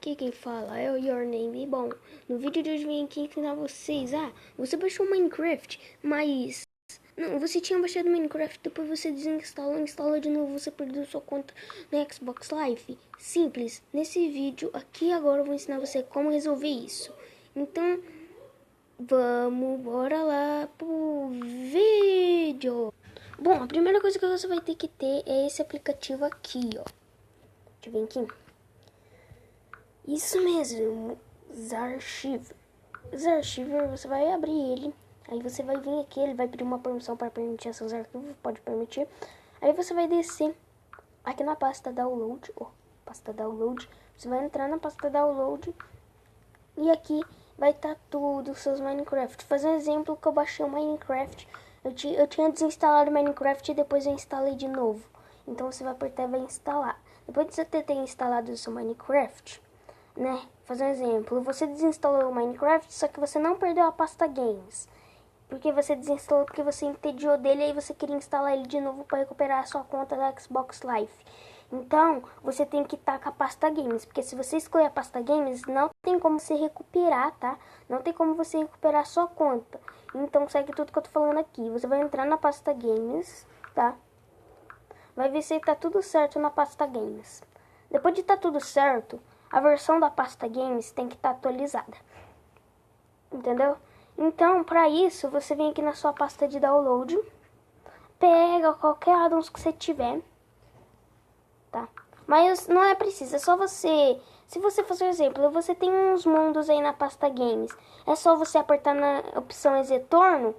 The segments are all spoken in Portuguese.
Aqui quem fala é o Your Name. Bom, no vídeo de hoje eu vim aqui ensinar vocês. Você baixou Minecraft, mas não, você tinha baixado Minecraft, depois você desinstalou, instalou de novo, você perdeu sua conta no Xbox Live. Simples. Nesse vídeo aqui agora eu vou ensinar você como resolver isso. Então, bora lá pro vídeo. Bom, a primeira coisa que você vai ter que ter é esse aplicativo aqui, ó. Deixa eu ver aqui. Isso mesmo, Zarchiver. Zarchiver, você vai abrir ele. Aí você vai vir aqui, ele vai pedir uma permissão para permitir seus arquivos, pode permitir. Aí você vai descer aqui na pasta download, pasta download. Você vai entrar na pasta download e aqui vai estar tudo os seus Minecraft. Fazer um exemplo que eu baixei o Minecraft. Eu tinha desinstalado o Minecraft e depois eu instalei de novo. Então você vai apertar e vai instalar. Depois de você ter instalado o seu Minecraft, né? Fazer um exemplo, você desinstalou o Minecraft, só que você não perdeu a pasta Games. Porque você desinstalou porque você entediou dele e aí você queria instalar ele de novo para recuperar a sua conta da Xbox Live. Então, você tem que estar com a pasta Games, porque se você escolher a pasta Games, não tem como você recuperar, tá? Não tem como você recuperar a sua conta. Então, segue tudo que eu tô falando aqui. Você vai entrar na pasta Games, tá? Vai ver se tá tudo certo na pasta Games. Depois de estar tudo certo, a versão da pasta Games tem que estar atualizada. Entendeu? Então, para isso, você vem aqui na sua pasta de download, pega qualquer addons que você tiver, tá? Mas não é preciso, é só você... Se você for, por exemplo, você tem uns mundos aí na pasta Games, é só você apertar na opção Exetorno,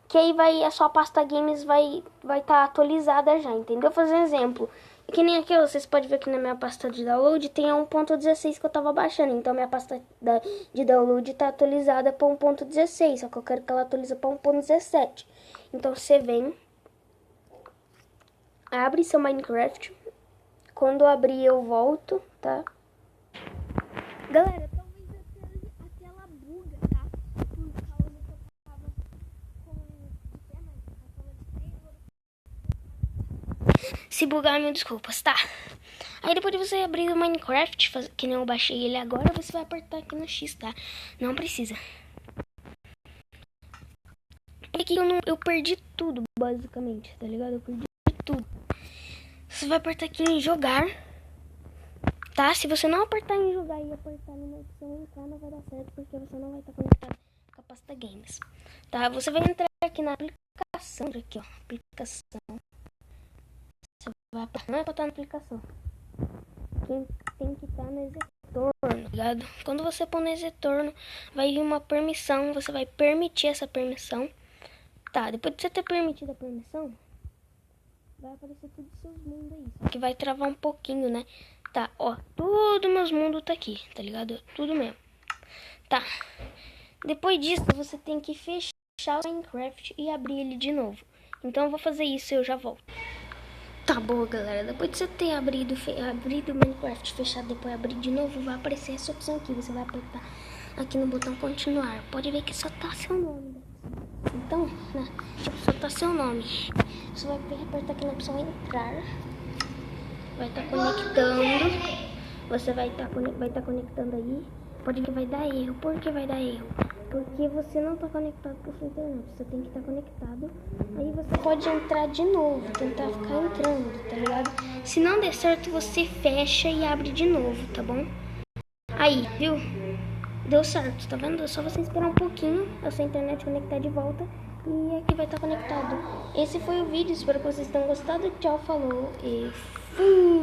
que aí a sua pasta Games vai estar atualizada já, entendeu? Fazer um exemplo. Que nem aqui, vocês podem ver que na minha pasta de download tem a 1.16 que eu tava baixando. Então minha pasta de download tá atualizada para 1.16, só que eu quero que ela atualize para 1.17. Então você vem, abre seu Minecraft. Quando eu abrir eu volto, tá? Galera, talvez a tela buga, tá? Por causa que eu tava com... Se bugar, mil desculpas, tá? Aí depois de você abrir o Minecraft, que nem eu baixei ele agora, você vai apertar aqui no X, tá? Não precisa. Aqui eu perdi tudo, basicamente, tá ligado? Eu perdi tudo. Você vai apertar aqui em jogar, tá? Se você não apertar em jogar e apertar na opção entrar, não vai dar certo, porque você não vai estar conectado com a pasta Games, tá? Você vai entrar aqui na aplicação, aqui ó, aplicação. Você vai apertar, não é pra estar na aplicação. Quem tem que estar no Exetorno, ligado? Quando você pôr no Exetorno, vai vir uma permissão, você vai permitir essa permissão. Tá, depois de você ter permitido a permissão, vai aparecer todos os seus mundos aí. Só que vai travar um pouquinho, né? Tá, ó, todos meus mundos tá aqui, tá ligado? Tudo mesmo. Tá. Depois disso, você tem que fechar o Minecraft e abrir ele de novo. Então eu vou fazer isso e eu já volto. Tá bom, galera. Depois de você ter abrido o Minecraft, fechado, depois abrir de novo, vai aparecer essa opção aqui. Você vai apertar aqui no botão continuar. Pode ver que só tá seu nome. Então, né, só tá seu nome. Você vai apertar aqui na opção entrar. Vai estar conectando. Você vai estar conectando aí. Pode ver que vai dar erro. Por que vai dar erro? Porque você não está conectado com a sua internet. Você tem que estar conectado. Aí você pode entrar de novo. Tentar ficar entrando, tá ligado? Se não der certo, você fecha e abre de novo, tá bom? Aí, viu? Deu certo, tá vendo? É só você esperar um pouquinho a sua internet conectar de volta. E aqui vai estar conectado. Esse foi o vídeo. Espero que vocês tenham gostado. Tchau, falou e fui!